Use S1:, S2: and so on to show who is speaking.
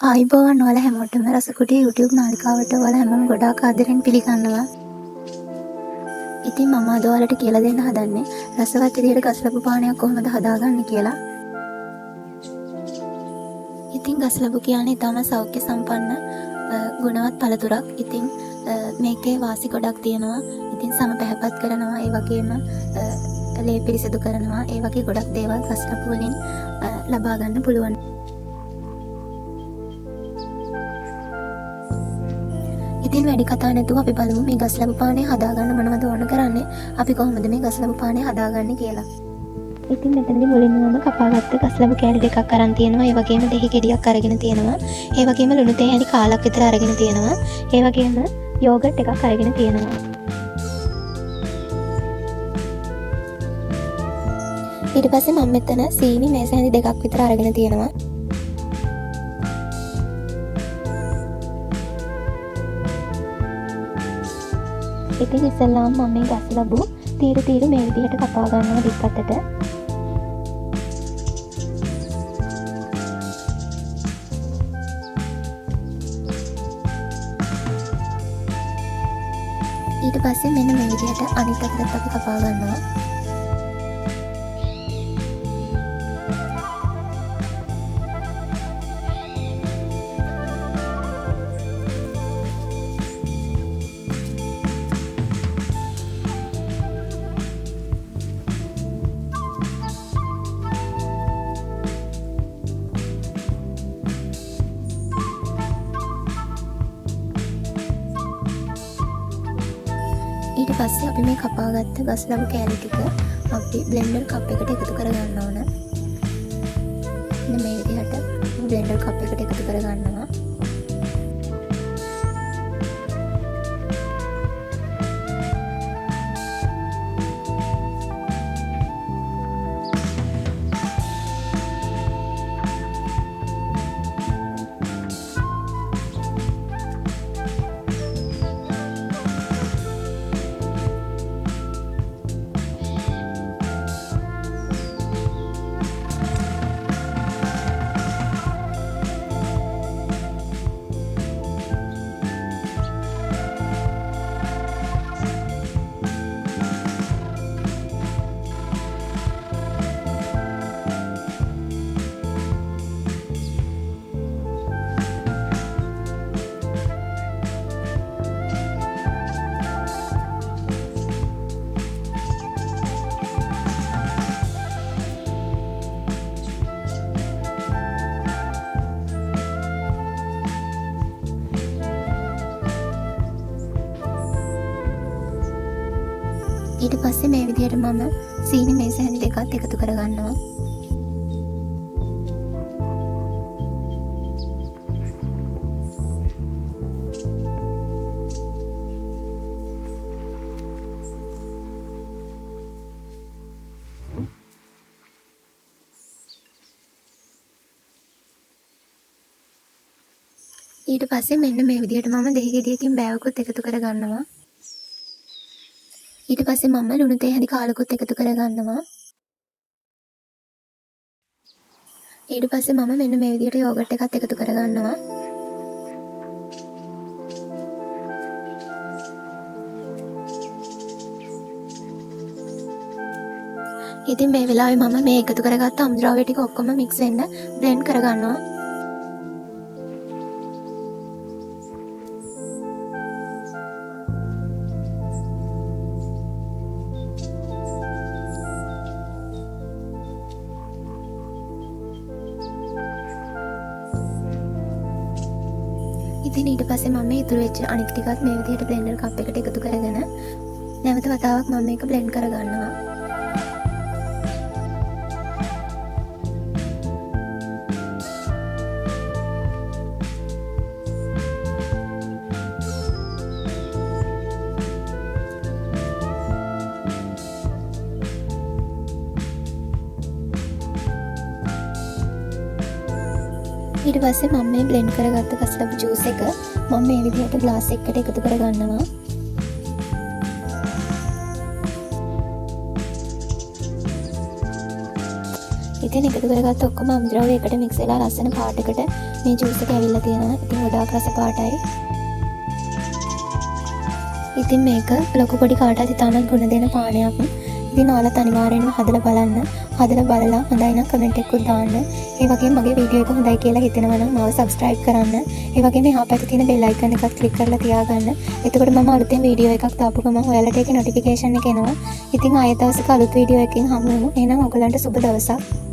S1: ආයුබෝවන් ඔයාලා හැමෝටම රසකුටි YouTube නාලිකාවට ඔයාලා හැමෝම ගොඩාක් ආදරෙන් පිළිගන්නවා. ඉතින් මම අද ඔයාලට කියලා දෙන්න හදන්නේ රසවත් විදියට ගස්ලබු පානයක් කොහොමද හදාගන්නේ කියලා. ඉතින් ගස්ලබු කියන්නේ ඊටම සෞඛ්‍ය සම්පන්න ගුණවත් පළතුරක්. ඉතින් මේකේ වාසි ගොඩක් තියෙනවා. ඉතින් සම පැහැපත් කරනවා, ඒ වගේම ලේ පිරිසිදු කරනවා. ඒ වගේ ගොඩක් දේවල් ගස්ලබු වලින් ලබා ගන්න පුළුවන්. ඉතින් වැඩි කතා නැතුව අපි බලමු මේ ගස්ලබු පානය හදාගන්න මොනවද ඕන කරන්නේ, අපි කොහොමද මේ ගස්ලබු පානය හදාගන්නේ කියලා. ඉතින් මෙතනදී මුලින්ම මම කපාගත්ත ගස්ලබු කෑලි දෙකක් අරන් තියෙනවා. ඒ වගේම දෙහි ගෙඩියක් අරගෙන තියෙනවා. ඒ වගේම ලුණු තේ හැලි කාලක් විතර අරගෙන තියෙනවා. ඒ වගේම යෝගට් එකක් අරගෙන තියෙනවා. ඊට පස්සේ මම මෙතන සීනි මේස හැඳි දෙකක් විතර අරගෙන තියෙනවා. ඉතින් ඉස්සෙල්ලාම මම මේ ගස්ලබු තීරු මේ විදිහට කපා ගන්නවා දික්පතට. ඊට පස්සේ මෙන්න මේ විදිහට අනිත් අතට අපි කපා ගන්නවා. ඊට පස්සේ අපි මේ කපාගත්ත ගස්ලබු කෑලි ටික අපි බ්ලෙන්ඩර් කප් එකට එකතු කරගන්න ඕන. මේ විදිහට බ්ලෙන්ඩර් කප් එකට එකතු කරගන්නවා. ඊට පස්සේ මේ විදිහට මම සීනි මේස හැඳි දෙකත් එකතු කරගන්නවා. ඊට පස්සේ මෙන්න මේ විදිහට මම දෙහි ගෙඩියකින් බෑවකුත් එකතු කරගන්නවා. ඊට පස්සේ මම ලුණු තේ හැඳි කාලකුත් එකතු කරගන්නවා. ඊට පස්සේ මම මෙන්න මේ විදිහට යෝගට් එකත් එකතු කරගන්නවා. ඉතින් මේ වෙලාවේ මම මේ එකතු කරගත්ත අමුද්‍රව්‍ය ටික ඔක්කොම මික්ස් වෙන්න බ්ලෙන්ඩ් කරගන්නවා. ඉතින් ඊට පස්සේ මම ඉතුරු වෙච්ච අනිත් ටිකත් මේ විදිහට බ්ලෙන්ඩර් කප් එකට එකතු කරගෙන නැවත වතාවක් මම මේක බ්ලෙන්ඩ් කරගන්නවා. ඊට පස්සේ මම මේ බ්ලෙන්ඩ් කරගත්ත ගස්ලබු ජූස් එක මම මේ විදිහට ග්ලාස් එකකට එකතු කරගන්නවා. ඉතින් එකතු කරගත්ත ඔක්කොම අමුද්‍රව්‍ය එකට මික්ස් වෙලා ලස්සන පාටකට මේ ජූස් එක ඇවිල්ලා තියෙනවා. ඉතින් ගොඩාක් රස පාටයි. ඉතින් මේක ලොකු පොඩි කාට හරි තාමත් ගුණ දෙන පානයක්. ඉතින් ඔයාලත් අනිවාර්යෙන්ම හදලා බලන්න. හදලා බලලා හොඳයි නම් කමෙන්ට් එකකුත් දාන්න. ඒ වගේම මගේ වීඩියෝ එක හොඳයි කියලා හිතෙනවා නම් මාව subscribe කරන්න. ඒ වගේම එහා පැත්තේ තියෙන bell icon එකත් click කරලා තියාගන්න. එතකොට මම අලුතෙන් වීඩියෝ එකක් දාපු ගමන් ඔයාලට ඒකේ notification එක එනවා. ඉතින් ආයෙත් දවසක අලුත් වීඩියෝ එකකින් හමු වෙමු. එහෙනම් ඔයගලන්ට සුබ දවසක්.